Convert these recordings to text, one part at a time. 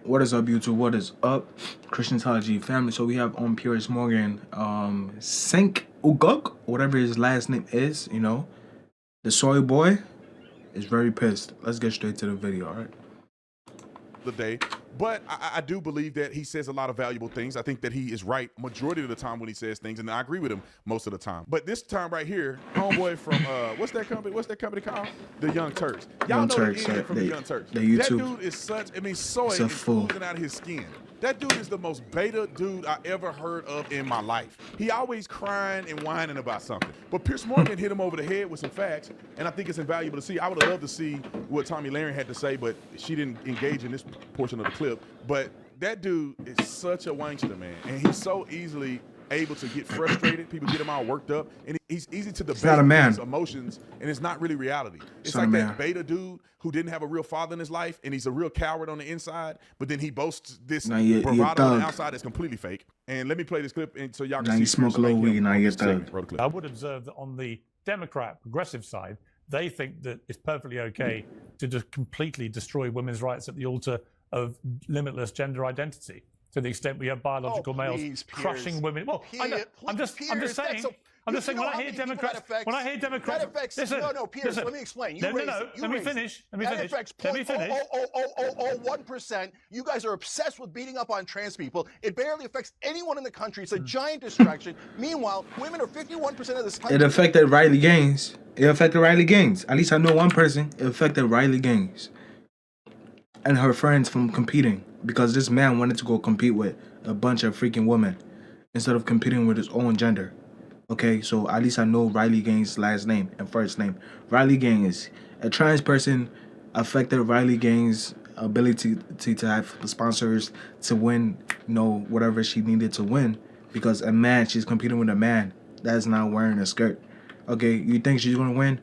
What is up, YouTube? What is up, Christianology family? So we have on Piers Morgan, Sink Uguk, whatever his last name is. The soy boy is very pissed. Let's get straight to the video. All right. The day, but I do believe that he says a lot of valuable things. I think that he is right majority of the time when he says things, and I agree with him most of the time. But this time right here, homeboy from what's that company called? The Young Turks. Y'all know Turks, the idiot from the Young Turks. The YouTube. That dude is such. I mean, soy is oozing out of his skin. That dude is the most beta dude I ever heard of in my life. He always crying and whining about something. But Piers Morgan hit him over the head with some facts, and I think it's invaluable to see. I would have loved to see what Tommy Lahren had to say, but she didn't engage in this portion of the clip. But that dude is such a wankster, man, and he's so easily able to get frustrated. People get him all worked up, and he's easy to debate his emotions, and it's not really reality. It's like that beta dude who didn't have a real father in his life, and he's a real coward on the inside, but then he boasts this bravado on the outside that's completely fake. And let me play this clip and so y'all can see. You smoke a little weed, now you're thug. I would observe that on the Democrat progressive side, they think that it's perfectly okay to just completely destroy women's rights at the altar of limitless gender identity. To the extent we have biological males crushing women. Well, I know, I'm just saying. I'm just saying when I hear Democrats, listen, no, Piers, let me explain. Let me finish. That affects 0.001%. You guys are obsessed with beating up on trans people. It barely affects anyone in the country. It's a giant distraction. Meanwhile, women are 51% of this country. It affected Riley Gaines. At least I know one person. It affected Riley Gaines and her friends from competing because this man wanted to go compete with a bunch of freaking women instead of competing with his own gender. Okay, so at least I know Riley Gaines' last name and first name. Riley Gaines, a trans person, affected Riley Gaines' ability to have sponsors to win, whatever she needed to win, because she's competing with a man that's not wearing a skirt. Okay, you think she's gonna win?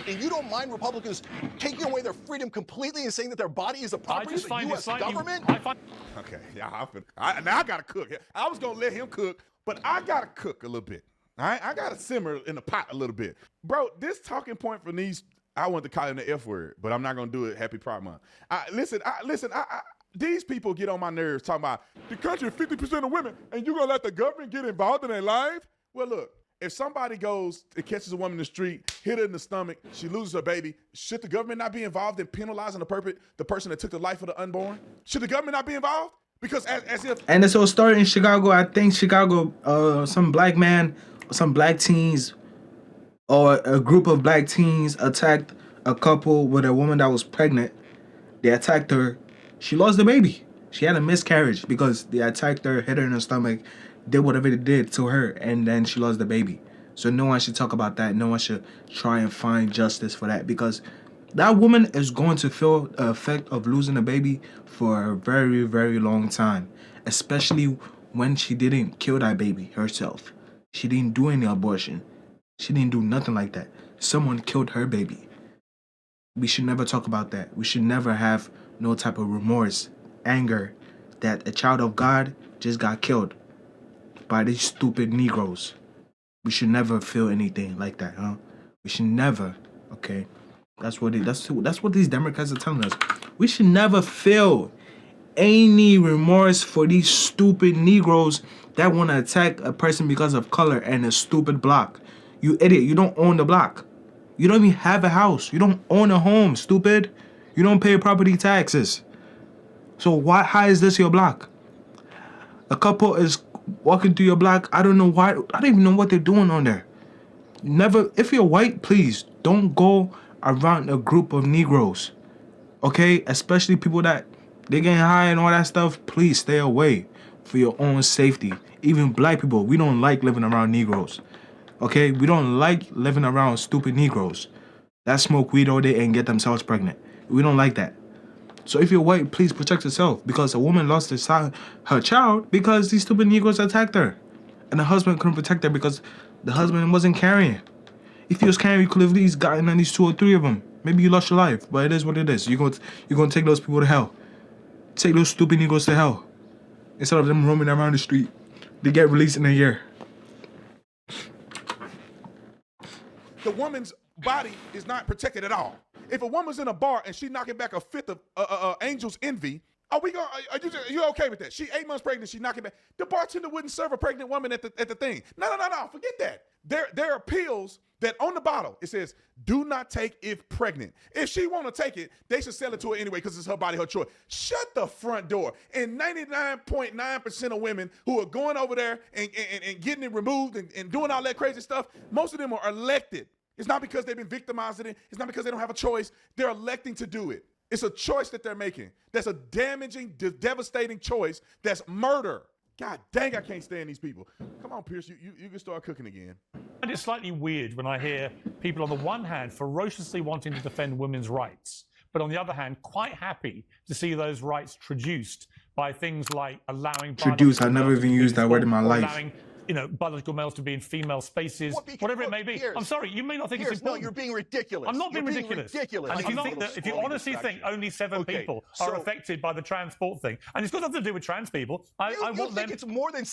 And you don't mind Republicans taking away their freedom completely and saying that their body is a property of the U.S. government? Okay, yeah, now I gotta cook. I was gonna let him cook, but I gotta cook a little bit. All right, I gotta simmer in the pot a little bit, bro. This talking point from these, I want to call him the F word, but I'm not gonna do it. Happy Pride Month. Listen. These people get on my nerves talking about the country is 50% of women, and you gonna let the government get involved in their lives? Well, look. If somebody goes and catches a woman in the street, hit her in the stomach, she loses her baby, should the government not be involved in penalizing the person that took the life of the unborn? Should the government not be involved? Because as if... And this all started in Chicago. I think some black man, some black teens, or a group of black teens attacked a couple with a woman that was pregnant. They attacked her. She lost the baby. She had a miscarriage because they attacked her, hit her in the stomach, did whatever they did to her, and then she lost the baby. So no one should talk about that. No one should try and find justice for that, because that woman is going to feel the effect of losing a baby for a very, very long time, especially when she didn't kill that baby herself. She didn't do any abortion. She didn't do nothing like that. Someone killed her baby. We should never talk about that. We should never have no type of remorse, anger, that a child of God just got killed by these stupid Negroes. We should never feel anything like that, huh? We should never, okay? That's what these Democrats are telling us. We should never feel any remorse for these stupid Negroes that want to attack a person because of color and a stupid block. You idiot, you don't own the block. You don't even have a house. You don't own a home, stupid. You don't pay property taxes. So how is this your block? A couple is walking through your block. I don't know why. I don't even know what they're doing on there. If you're white, please don't go around a group of Negroes. Okay? Especially people that they getting high and all that stuff. Please stay away for your own safety. Even black people, we don't like living around Negroes. Okay? We don't like living around stupid Negroes that smoke weed all day and get themselves pregnant. We don't like that. So if you're white, please protect yourself, because a woman lost her child because these stupid Negroes attacked her. And the husband couldn't protect her because the husband wasn't carrying. If he was carrying, you could have at least gotten at least 2 or 3 of them. Maybe you lost your life, but it is what it is. You're going to take those people to hell. Take those stupid Negroes to hell. Instead of them roaming around the street, they get released in a year. The woman's body is not protected at all. If a woman's in a bar and she knocking back a fifth of Angel's Envy, are you okay with that? She 8 months pregnant, she knocking back. The bartender wouldn't serve a pregnant woman at the thing. No, forget that. There are pills that on the bottle, it says, do not take if pregnant. If she want to take it, they should sell it to her anyway because it's her body, her choice. Shut the front door. And 99.9% of women who are going over there and getting it removed and doing all that crazy stuff, most of them are elected. It's not because they've been victimized in it. It's not because they don't have a choice. They're electing to do it. It's a choice that they're making. That's a damaging, devastating choice. That's murder. God dang, I can't stand these people. Come on, Piers, you can start cooking again. And it's slightly weird when I hear people on the one hand ferociously wanting to defend women's rights, but on the other hand, quite happy to see those rights traduced by things like allowing... Traduced, I never even used that word in my life. Allowing, biological males to be in female spaces, whatever it may be. Piers, I'm sorry, you may not think Piers, it's important. No, you're being ridiculous. I'm not being ridiculous. ridiculous. And if you honestly think only 7 people are affected by the transport thing, and it's got nothing to do with trans people, I want them... it's more than...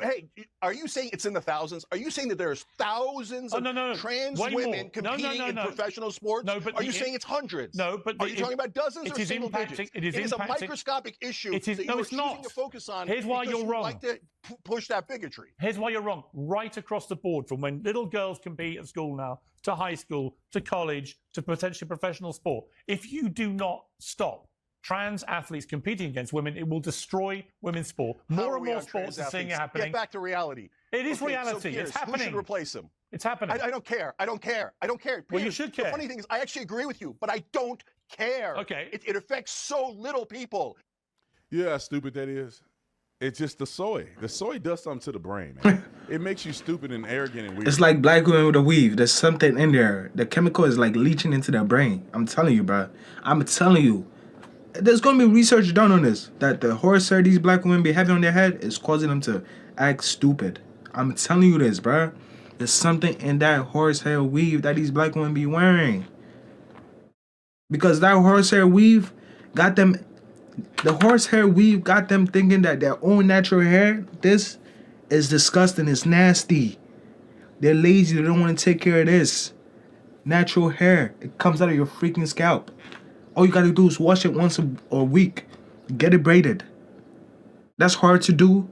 Hey, are you saying it's in the thousands? Are you saying that there's thousands of trans women competing in professional sports? No, but are you saying it's hundreds? No, but... Are you talking about dozens or single digits? It is a microscopic issue that you're choosing to focus on. Here's why you're wrong. Like to push that bigotry. Here's why you're wrong. Right across the board, from when little girls compete at school now, to high school, to college, to potentially professional sport. If you do not stop trans athletes competing against women, it will destroy women's sport. More and more sports are seeing it happening. Get back to reality. It is reality. So Piers, it's happening. Who should replace him? It's happening. I don't care. I don't care. Piers, well, you should care. The funny thing is, I actually agree with you, but I don't care. Okay. It affects so little people. Yeah, how stupid that is. It's just the soy. The soy does something to the brain, man. It makes you stupid and arrogant and weird. It's like black women with a weave. There's something in there. The chemical is like leaching into their brain. I'm telling you, bro. I'm telling you. There's going to be research done on this. That the horsehair these black women be having on their head is causing them to act stupid. I'm telling you this, bro. There's something in that horsehair weave that these black women be wearing. Because that horsehair weave got them... The horsehair weave got them thinking that their own natural hair, this is disgusting, it's nasty. They're lazy, they don't want to take care of this. Natural hair, it comes out of your freaking scalp. All you gotta do is wash it once a week. Get it braided. That's hard to do,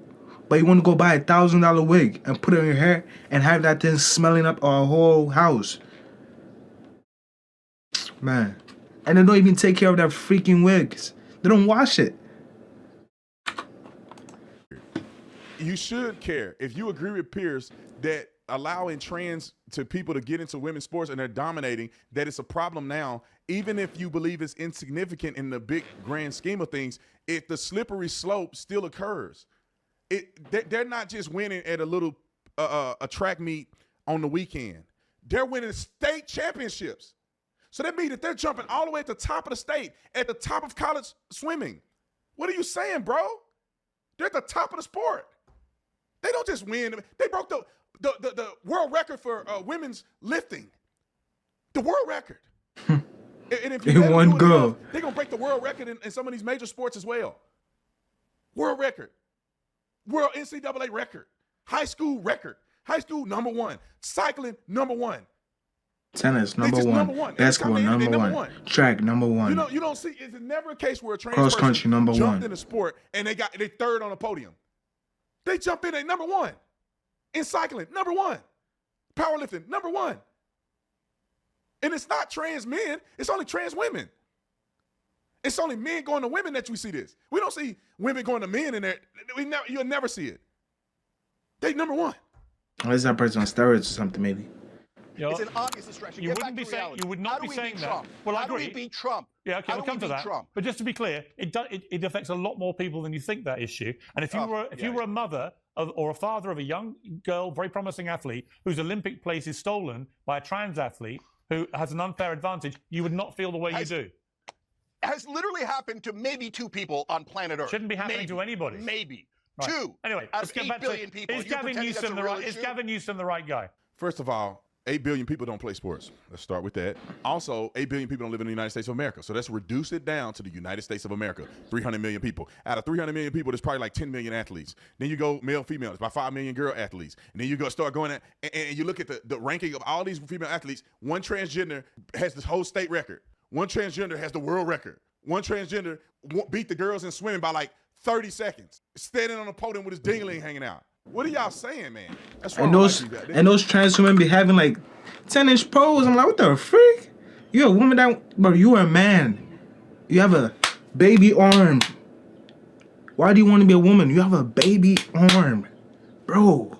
but you want to go buy $1,000 wig and put it on your hair and have that thing smelling up a whole house. Man. And they don't even take care of their freaking wigs. They don't wash it. You should care. If you agree with Piers that allowing trans to people to get into women's sports and they're dominating, that it's a problem now, even if you believe it's insignificant in the big grand scheme of things, the slippery slope still occurs. They're not just winning at a little a track meet on the weekend. They're winning state championships. So that means that they're jumping all the way at the top of the state, at the top of college swimming. What are you saying, bro? They're at the top of the sport. They don't just win. They broke the world record for women's lifting. The world record. And if you in one go, they're going to break the world record in some of these major sports as well. World record. World NCAA record. High school record. High school number one. Cycling number one. Tennis number one. Basketball number one. Track number one. You don't see. It's never a case where a trans cross country number jumped one in a sport and they third on the podium. They jump in at number one. In cycling, number one. Powerlifting, number one. And it's not trans men. It's only trans women. It's only men going to women that we see this. We don't see women going to men in there. You'll never see it. They number one. Unless that person on steroids or something, maybe. It's an obvious distraction. You wouldn't be saying. You would not be saying that. Well, I agree. How do we beat Trump? Yeah, okay, we'll come to that. But just to be clear, it affects a lot more people than you think, that issue. And if you were a mother or a father of a young girl, very promising athlete, whose Olympic place is stolen by a trans athlete who has an unfair advantage, you would not feel the way you do. Has literally happened to maybe 2 people on planet Earth. Shouldn't be happening to anybody. Maybe. Right. 2. Anyway, out of 8 billion people. Is Gavin Newsom the right guy? First of all, 8 billion people don't play sports. Let's start with that. Also, 8 billion people don't live in the United States of America. So let's reduce it down to the United States of America. 300 million people. Out of 300 million people, there's probably like 10 million athletes. Then you go male, female. It's about 5 million girl athletes. And then you go start going at, and you look at the ranking of all these female athletes. One transgender has this whole state record. One transgender has the world record. One transgender beat the girls in swimming by like 30 seconds, standing on a podium with his dingling hanging out. What are y'all saying, man? That's why and those trans women be having like 10-inch pros. I'm like, what the freak? You're a woman bro, you are a man. You have a baby arm. Why do you want to be a woman? You have a baby arm. Bro.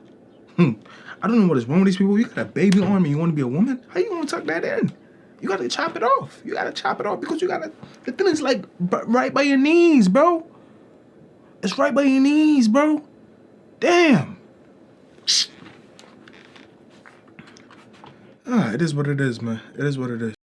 I don't know what is wrong with these people. You got a baby arm and you want to be a woman? How you going to tuck that in? You got to chop it off. You got to chop it off because the thing is like right by your knees, bro. It's right by your knees, bro. Damn. It is what it is, man. It is what it is.